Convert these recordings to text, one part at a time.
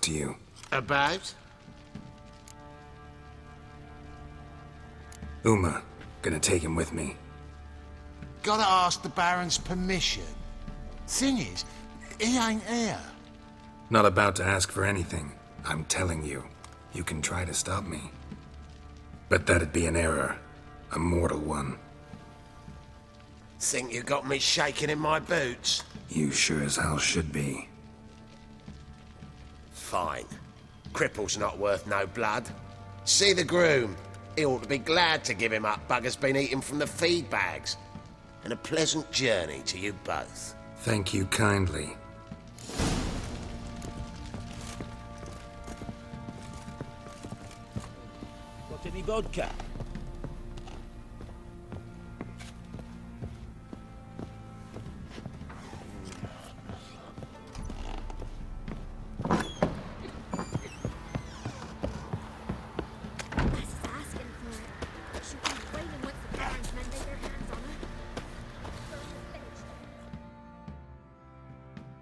talk to you. About? Uma. Gonna take him with me. Gotta ask the Baron's permission. Thing is, he ain't here. Not about to ask for anything. I'm telling you. You can try to stop me. But that'd be an error. A mortal one. Think you got me shaking in my boots? You sure as hell should be. Fine. Cripple's not worth no blood. See the groom. He ought to be glad to give him up. Bugger's been eating from the feed bags. And a pleasant journey to you both. Thank you kindly. Got any vodka?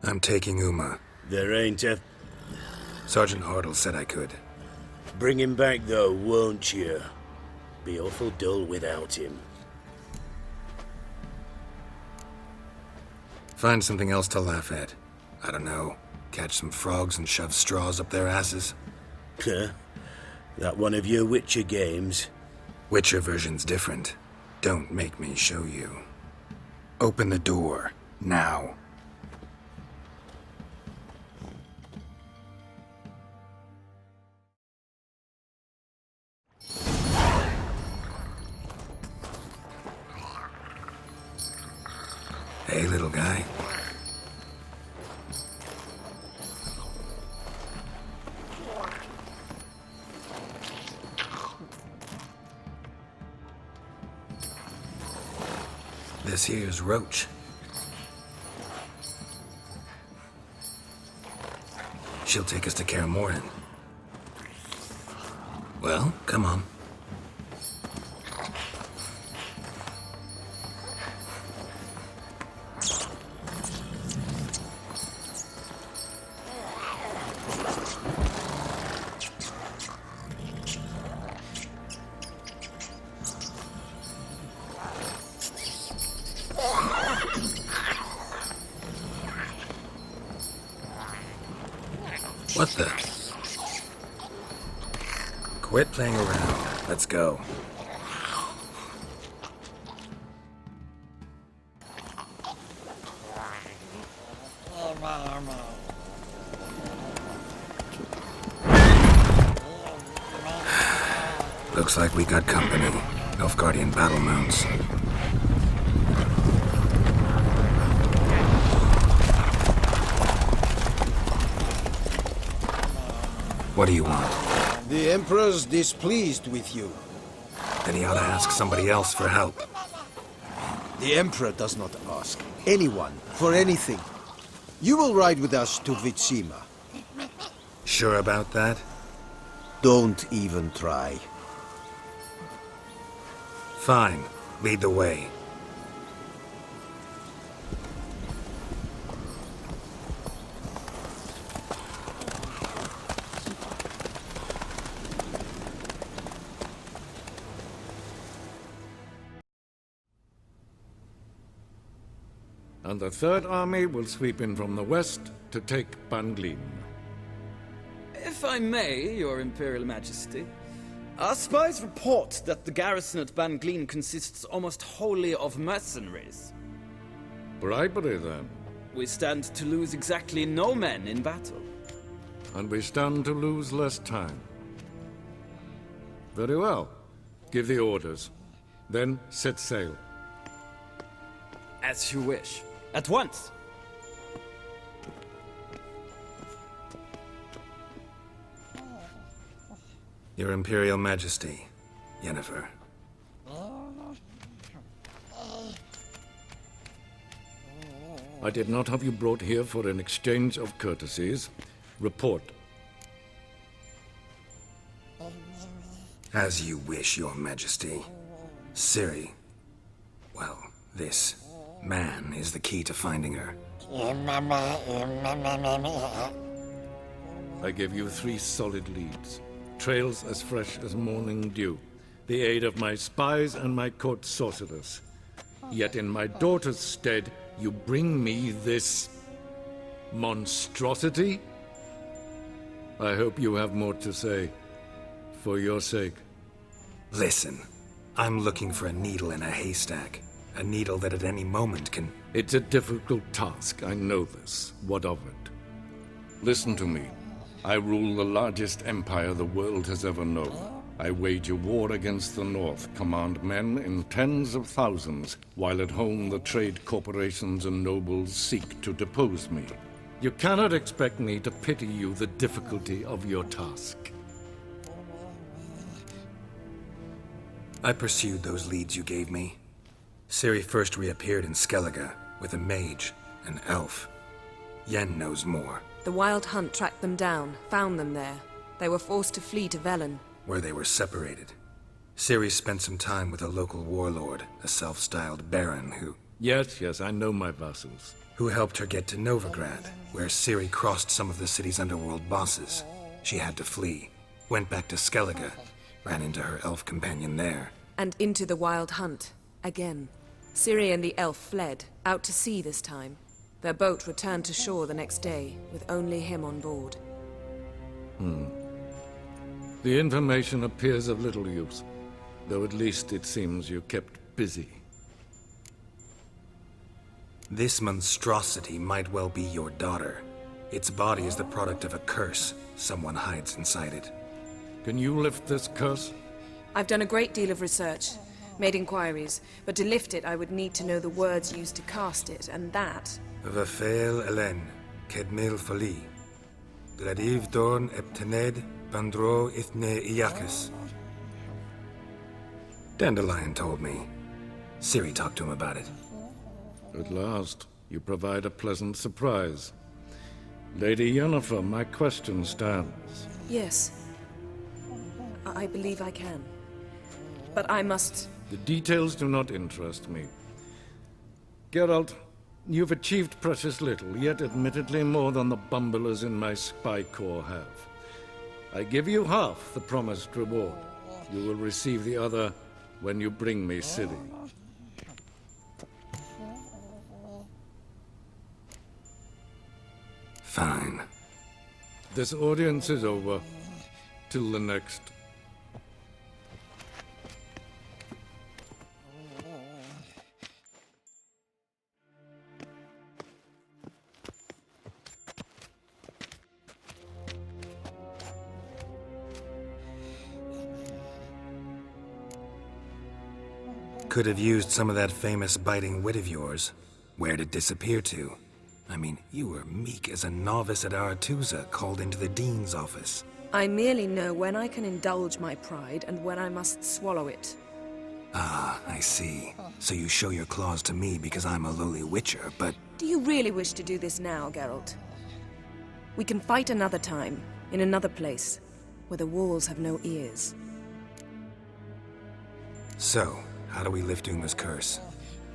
I'm taking Uma. There ain't a... Sergeant Hartle said I could. Bring him back, though, won't you? Be awful dull without him. Find something else to laugh at. I don't know. Catch some frogs and shove straws up their asses. Huh? That one of your Witcher games? Witcher version's different. Don't make me show you. Open the door. Now. Hey, little guy. This here's Roach. She'll take us to Kaer Morhen. Well, come on. What the? Quit playing around. Let's go. Looks like we got company. Nilfgaardian battle mounts. What do you want? The Emperor's displeased with you. Then he ought to ask somebody else for help. The Emperor does not ask anyone for anything. You will ride with us to Vitsima. Sure about that? Don't even try. Fine. Lead the way. And the Third Army will sweep in from the west to take Ban Glin. If I may, Your Imperial Majesty, our spies report that the garrison at Ban Glin consists almost wholly of mercenaries. Bribery, then. We stand to lose exactly no men in battle. And we stand to lose less time. Very well. Give the orders. Then set sail. As you wish. At once! Your Imperial Majesty, Yennefer. I did not have you brought here for an exchange of courtesies. Report. As you wish, Your Majesty. Ciri. Well, this man is the key to finding her. I give you 3 solid leads. Trails as fresh as morning dew. The aid of my spies and my court sorcerers. Yet in my daughter's stead, you bring me this monstrosity? I hope you have more to say. For your sake. Listen, I'm looking for a needle in a haystack. A needle that at any moment can... It's a difficult task, I know this. What of it? Listen to me. I rule the largest empire the world has ever known. I wage a war against the North, command men in tens of thousands, while at home the trade corporations and nobles seek to depose me. You cannot expect me to pity you the difficulty of your task. I pursued those leads you gave me. Ciri first reappeared in Skellige with a mage, an elf. Yen knows more, The Wild Hunt tracked them down, found them there. They were forced to flee to Velen. where they were separated. Ciri spent some time with a local warlord, a self-styled baron Yes, I know my vassals. who helped her get to Novigrad, where Ciri crossed some of the city's underworld bosses. She had to flee, went back to Skellige, ran into her elf companion there. And into the Wild Hunt. Again. Ciri and the elf fled, out to sea this time. Their boat returned to shore the next day, with only him on board. The information appears of little use, though at least it seems you kept busy. This monstrosity might well be your daughter. Its body is the product of a curse someone hides inside it. Can you lift this curse? I've done a great deal of research, made inquiries, but to lift it I would need to know the words used to cast it, and that... Vafael Elen, Kedmil Fali, Gladiv Dorn Eptened, Bandro Ithne Iakis. Dandelion told me. Ciri talked to him about it. At last, you provide a pleasant surprise. Lady Yennefer, my question stands. Yes. I believe I can. But I must... The details do not interest me. Geralt, you've achieved precious little, yet admittedly more than the bumblers in my spy corps have. I give you half the promised reward. You will receive the other when you bring me Ciri. Fine. This audience is over. Till the next. Could have used some of that famous biting wit of yours. Where'd it disappear to? I mean, you were meek as a novice at Aretuza called into the Dean's office. I merely know when I can indulge my pride and when I must swallow it. Ah, I see. So you show your claws to me because I'm a lowly witcher, but... Do you really wish to do this now, Geralt? We can fight another time, in another place, where the walls have no ears. So, how do we lift Uma's curse?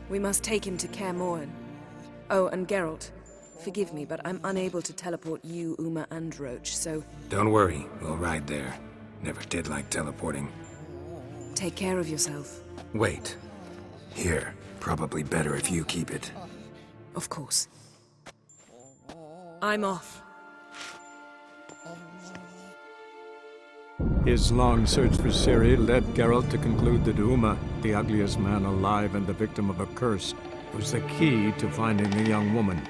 We must take him to Kaer Morhen. Oh, and Geralt, forgive me, but I'm unable to teleport you, Uma, and Roach, so Don't worry, we'll ride there. Never did like teleporting. take care of yourself. Wait. Here. Probably better if you keep it. Of course. I'm off. His long search for Ciri led Geralt to conclude that Uma, the ugliest man alive and the victim of a curse, was the key to finding the young woman.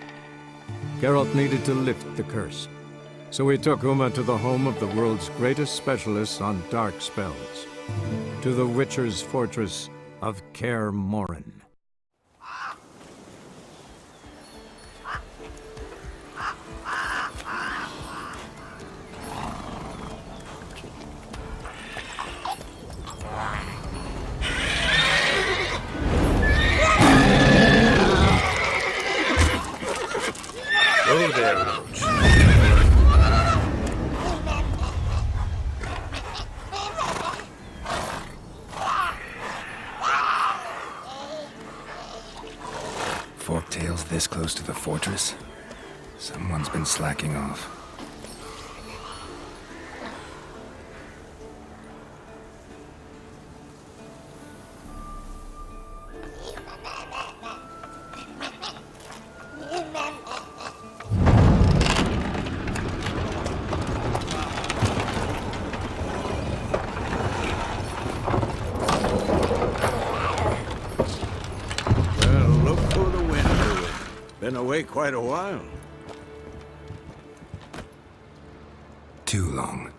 Geralt needed to lift the curse, so he took Uma to the home of the world's greatest specialists on dark spells, to the Witcher's fortress of Kaer Morhen. Oh there, Roach. Forktails this close to the fortress? Someone's been slacking off. been away quite a while. Too long.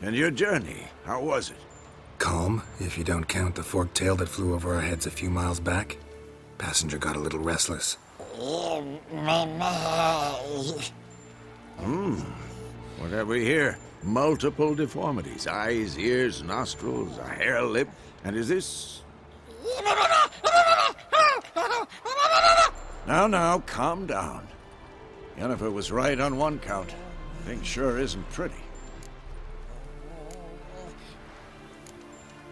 And your journey, how was it? Calm, if you don't count the forked tail that flew over our heads a few miles back. Passenger got a little restless. What have we here? Multiple deformities. Eyes, ears, nostrils, a hair lip. And is this... Now, calm down. Yennefer was right on one count. Thing sure isn't pretty.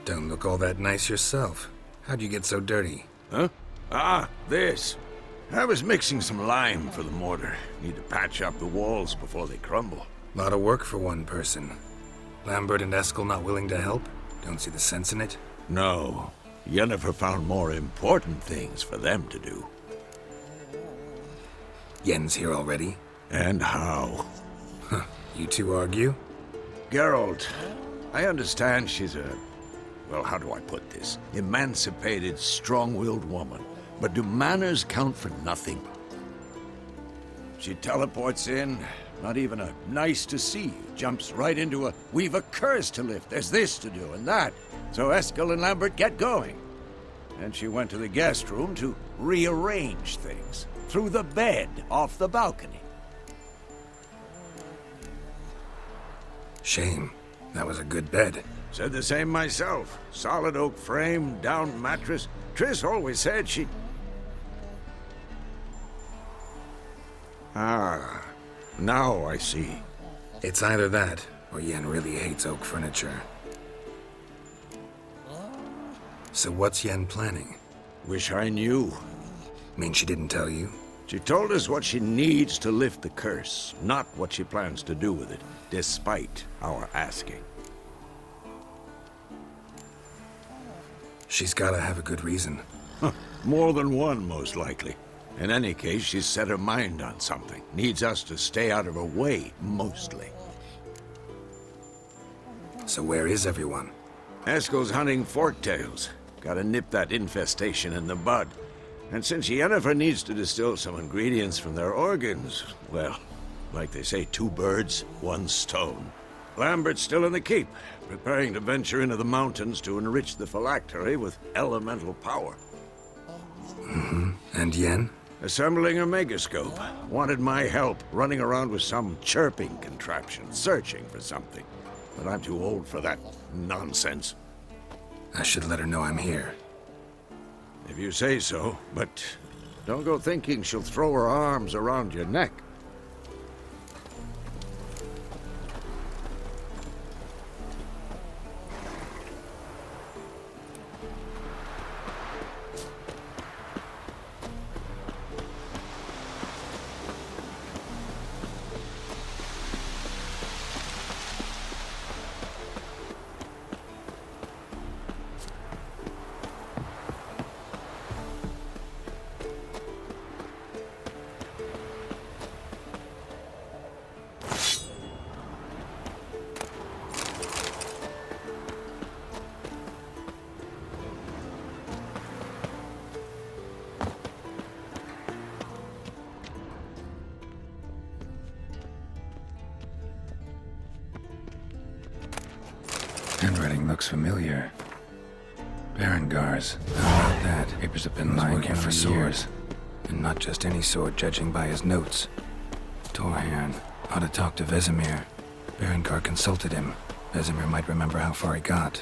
Don't look all that nice yourself. How'd you get so dirty? Huh? Ah, this. I was mixing some lime for the mortar. Need to patch up the walls before they crumble. Lot of work for one person. Lambert and Eskel not willing to help? Don't see the sense in it? No. Yennefer found more important things for them to do. Yen's here already? And how? Huh. You two argue? Geralt, I understand she's a... well, how do I put this? Emancipated, strong-willed woman. But do manners count for nothing? She teleports in, not even a nice to see you. Jumps right into a, we've a curse to lift, there's this to do and that. So Eskel and Lambert get going. And she went to the guest room to rearrange things. Through the bed, off the balcony. Shame. That was a good bed. Said the same myself. Solid oak frame, down mattress. Triss always said she... Ah, now I see. It's either that, or Yen really hates oak furniture. So what's Yen planning? Wish I knew. Mean she didn't tell you? She told us what she needs to lift the curse, not what she plans to do with it, despite our asking. She's gotta have a good reason. More than one, most likely. In any case, she's set her mind on something. Needs us to stay out of her way, mostly. So where is everyone? Eskel's hunting forktails. Gotta nip that infestation in the bud. And since Yennefer needs to distill some ingredients from their organs, well, like they say, 2 birds, 1 stone. Lambert's still in the keep, preparing to venture into the mountains to enrich the phylactery with elemental power. And Yen? Assembling a megascope. Wanted my help running around with some chirping contraption, searching for something. But I'm too old for that nonsense. I should let her know I'm here. If you say so, but don't go thinking she'll throw her arms around your neck. Handwriting looks familiar. Berengar's. How about that? Papers have been lying here for swords. And not just any sword, judging by his notes. Torhan. Ought to talk to Vesemir. Berengar consulted him. Vesemir might remember how far he got.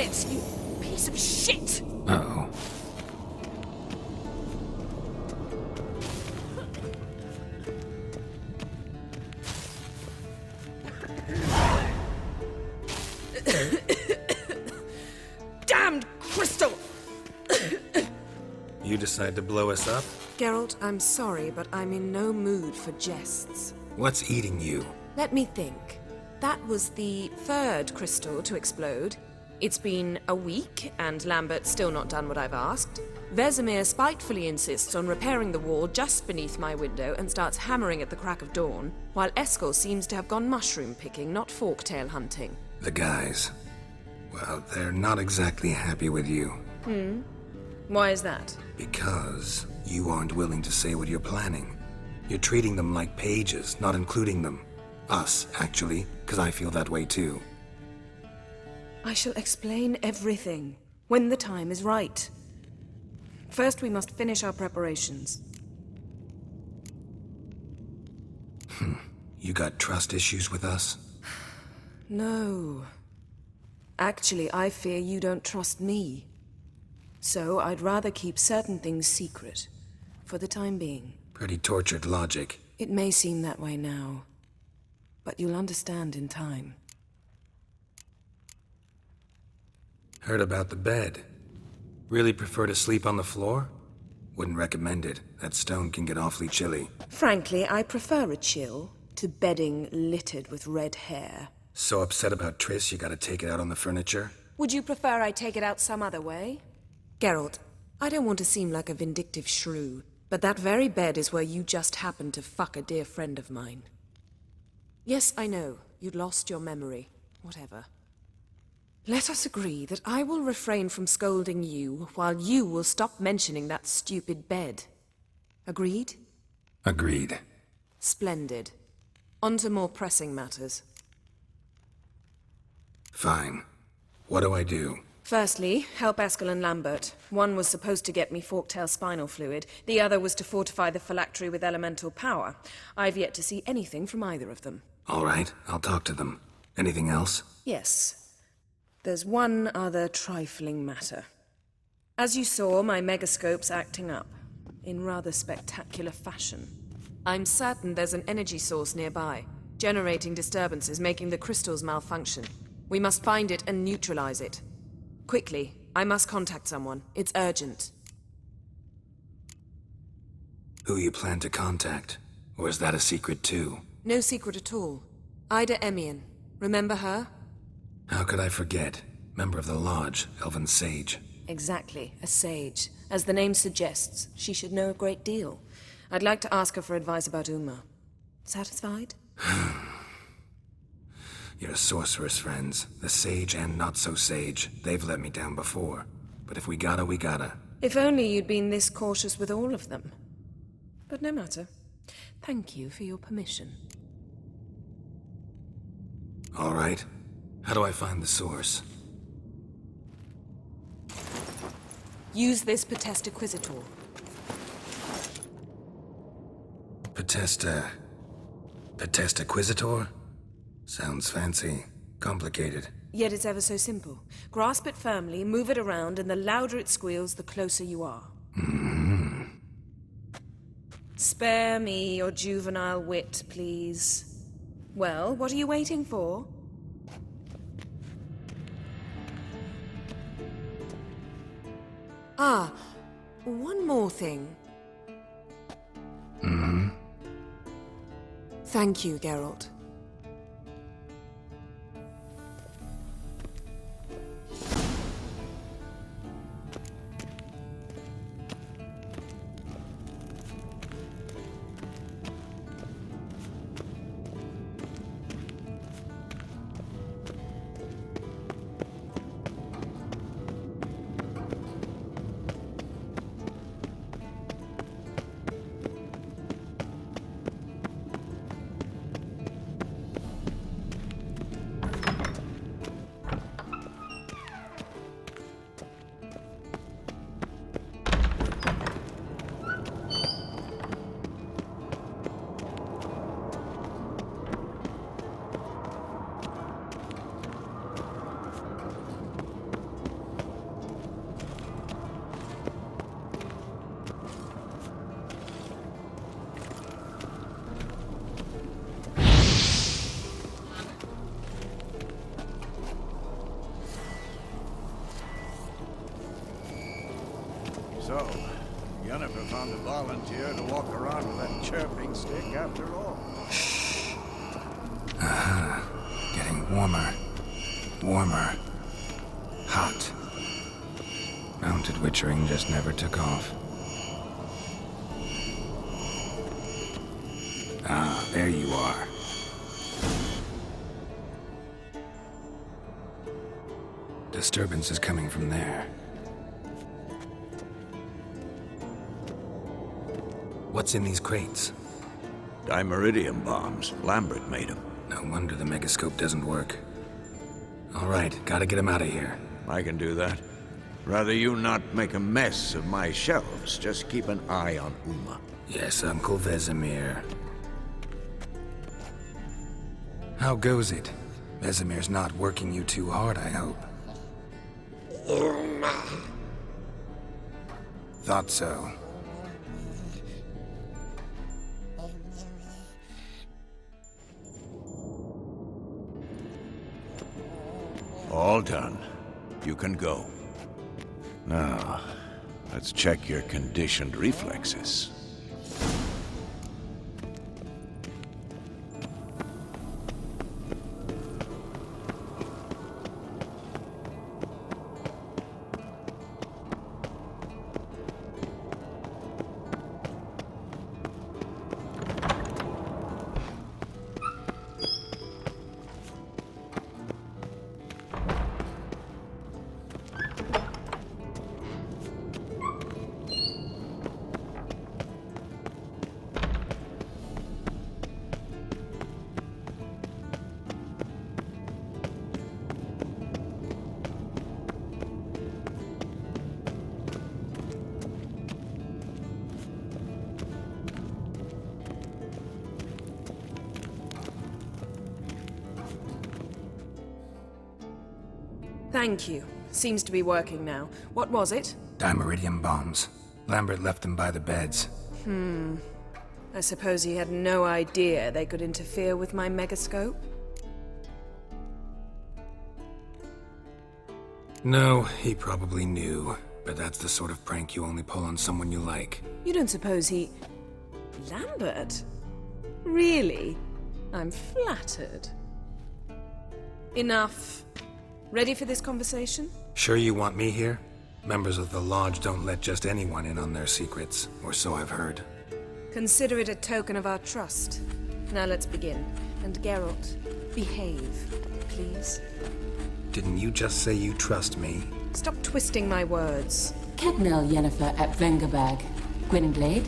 Quiet, you piece of shit! Uh-oh. Damned crystal! You decide to blow us up? Geralt, I'm sorry, but I'm in no mood for jests. What's eating you? Let me think. That was the third crystal to explode. It's been a week, and Lambert's still not done what I've asked. Vesemir spitefully insists on repairing the wall just beneath my window and starts hammering at the crack of dawn, while Eskel seems to have gone mushroom picking, not forktail hunting. The guys. Well, they're not exactly happy with you. Why is that? Because you aren't willing to say what you're planning. You're treating them like pages, not including them. Us, actually, because I feel that way too. I shall explain everything when the time is right. First, we must finish our preparations. You got trust issues with us? No. Actually, I fear you don't trust me. So I'd rather keep certain things secret, for the time being. Pretty tortured logic. It may seem that way now, but you'll understand in time. Heard about the bed. Really prefer to sleep on the floor? Wouldn't recommend it. That stone can get awfully chilly. Frankly, I prefer a chill to bedding littered with red hair. So upset about Triss, you gotta take it out on the furniture? Would you prefer I take it out some other way? Geralt, I don't want to seem like a vindictive shrew, but that very bed is where you just happened to fuck a dear friend of mine. Yes, I know, you'd lost your memory. Whatever. Let us agree that I will refrain from scolding you, while you will stop mentioning that stupid bed. Agreed? Agreed. Splendid. On to more pressing matters. Fine. What do I do? Firstly, help Eskel and Lambert. One was supposed to get me forktail spinal fluid, the other was to fortify the phylactery with elemental power. I've yet to see anything from either of them. All right, I'll talk to them. Anything else? Yes. There's one other trifling matter. As you saw, my megascope's acting up, in rather spectacular fashion. I'm certain there's an energy source nearby, generating disturbances, making the crystals malfunction. We must find it and neutralize it. Quickly, I must contact someone. It's urgent. Who you plan to contact? Or is that a secret too? No secret at all. Ida Emian. Remember her? How could I forget? Member of the Lodge, Elven Sage. Exactly, a sage. As the name suggests, she should know a great deal. I'd like to ask her for advice about Uma. Satisfied? Your sorceress friends, the sage and not-so-sage, they've let me down before. But if we gotta, we gotta. If only you'd been this cautious with all of them. But no matter. Thank you for your permission. All right. How do I find the source? Use this Potestaquisitor. Potestaquisitor? Sounds fancy. Complicated. Yet it's ever so simple. Grasp it firmly, move it around, and the louder it squeals, the closer you are. Spare me your juvenile wit, please. Well, what are you waiting for? Ah, one more thing. Thank you, Geralt. So, Yennefer found a volunteer to walk around with that chirping stick after all. Getting warmer. Warmer. Hot. Mounted witchering just never took off. Ah, there you are. Disturbance is coming from there. What's in these crates? Dimeridium bombs. Lambert made them. No wonder the megascope doesn't work. All right, gotta get him out of here. I can do that. Rather you not make a mess of my shelves. Just keep an eye on Uma. Yes, Uncle Vesemir. How goes it? Vesemir's not working you too hard, I hope. Thought so. All done. You can go. Now, let's check your conditioned reflexes. Thank you. Seems to be working now. What was it? Dimeridium bombs. Lambert left them by the beds. I suppose he had no idea they could interfere with my megascope? No, he probably knew. But that's the sort of prank you only pull on someone you like. You don't suppose he... Lambert? Really? I'm flattered. Enough. Ready for this conversation? Sure you want me here? Members of the Lodge don't let just anyone in on their secrets, or so I've heard. Consider it a token of our trust. Now let's begin. And Geralt, behave, please. Didn't you just say you trust me? Stop twisting my words. Cadmel Yennefer at Vengerberg. Gwynblade?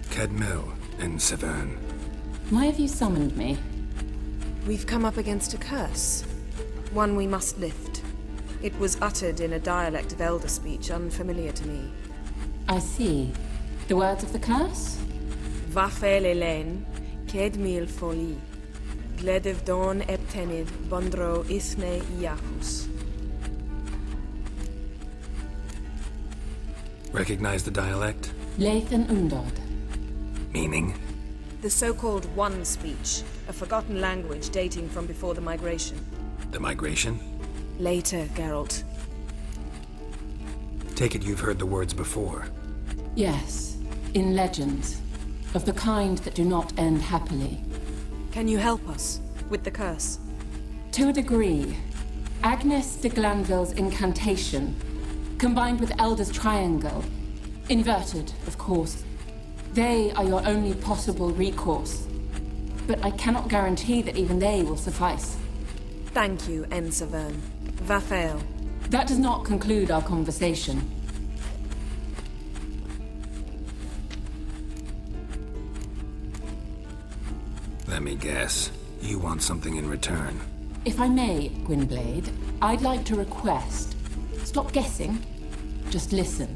Cadmel and Severn. Why have you summoned me? We've come up against a curse. One we must lift. It was uttered in a dialect of Elder speech unfamiliar to me. I see. The words of the curse? Vafel Elaine, Ked mil foli, Gledev don eptenid, Bondro isne iacus. Recognize the dialect? Lathan Undod. Meaning? The so-called One speech, a forgotten language dating from before the migration. The migration? Later, Geralt. Take it you've heard the words before. Yes, in legends. Of the kind that do not end happily. Can you help us with the curse? To a degree. Agnes de Glanville's incantation, combined with Elder's triangle, inverted, of course. They are your only possible recourse. But I cannot guarantee that even they will suffice. Thank you, En Severn. Vafel. That does not conclude our conversation. Let me guess. You want something in return. If I may, Gwynblade, I'd like to request. Stop guessing. Just listen.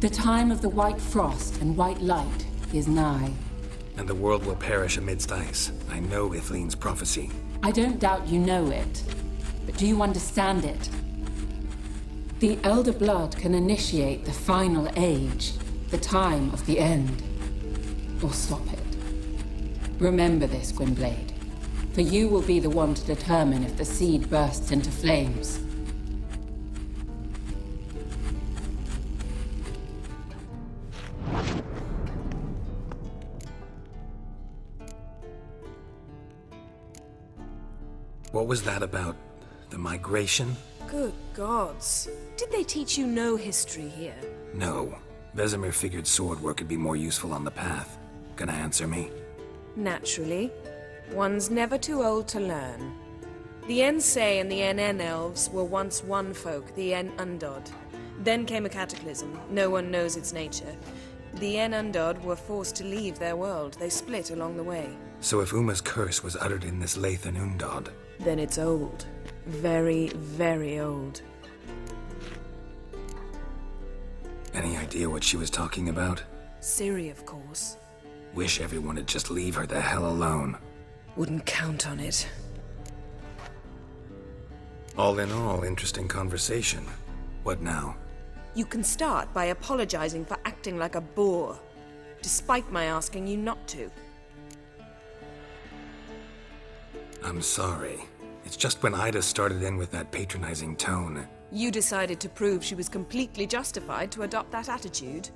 The time of the white frost and white light is nigh. And the world will perish amidst ice. I know Ithleen's prophecy. I don't doubt you know it. But do you understand it? The Elder Blood can initiate the final age, the time of the end. Or stop it. Remember this, Gwynblade. For you will be the one to determine if the seed bursts into flames. What was that about? The migration? Good gods. Did they teach you no history here? No. Vesemir figured sword work would be more useful on the path. Gonna answer me? Naturally. One's never too old to learn. The Ensei and the NN elves were once one folk, the En Undod. Then came a cataclysm. No one knows its nature. The En Undod were forced to leave their world. They split along the way. So if Uma's curse was uttered in this Lathan Undod, Then it's old. Very, very old. any idea what she was talking about? Ciri, of course. Wish everyone would just leave her the hell alone. Wouldn't count on it. All in all, interesting conversation. What now? You can start by apologizing for acting like a boor, despite my asking you not to. I'm sorry. It's just when Ida started in with that patronizing tone. You decided to prove she was completely justified to adopt that attitude.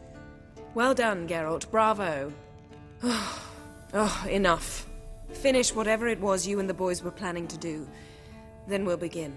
Well done, Geralt. Bravo. Oh, enough. Finish whatever it was you and the boys were planning to do. Then we'll begin.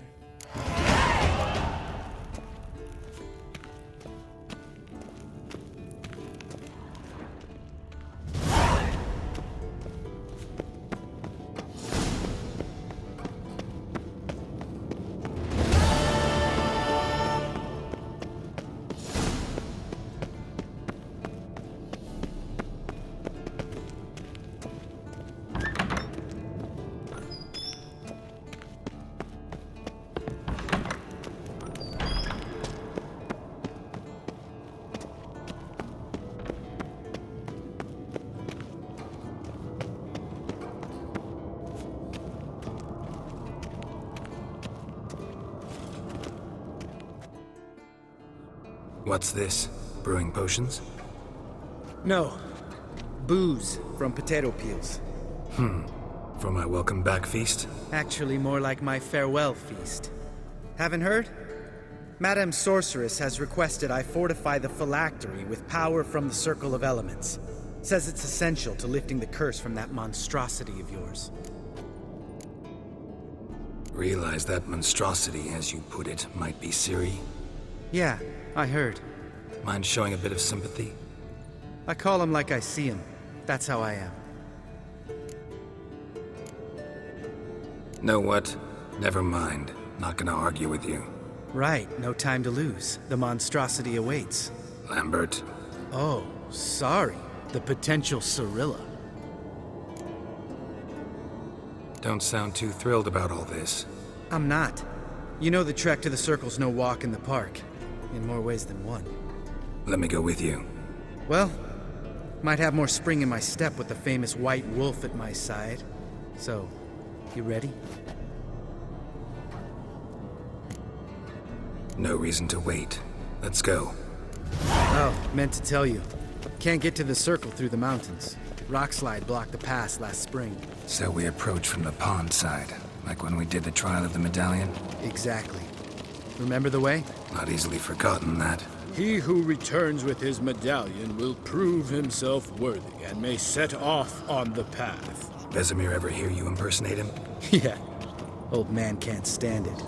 What's this? Brewing potions? No. Booze from potato peels. For my welcome back feast? Actually, more like my farewell feast. Haven't heard? Madame Sorceress has requested I fortify the phylactery with power from the Circle of Elements. Says it's essential to lifting the curse from that monstrosity of yours. Realize that monstrosity, as you put it, might be Ciri? Yeah, I heard. Mind showing a bit of sympathy? I call him like I see him. That's how I am. Know what? Never mind. Not gonna argue with you. Right, no time to lose. The monstrosity awaits. Lambert. Oh, sorry. The potential Cirilla. Don't sound too thrilled about all this. I'm not. You know the trek to the Circle's no walk in the park. In more ways than one. Let me go with you. Well, might have more spring in my step with the famous White Wolf at my side. So, you ready? No reason to wait. Let's go. Oh, meant to tell you. Can't get to the Circle through the mountains. Rockslide blocked the pass last spring. So we approach from the pond side, like when we did the trial of the medallion? Exactly. Remember the way? Not easily forgotten, that. He who returns with his medallion will prove himself worthy and may set off on the path. Vesemir ever hear you impersonate him? Yeah. Old man can't stand it.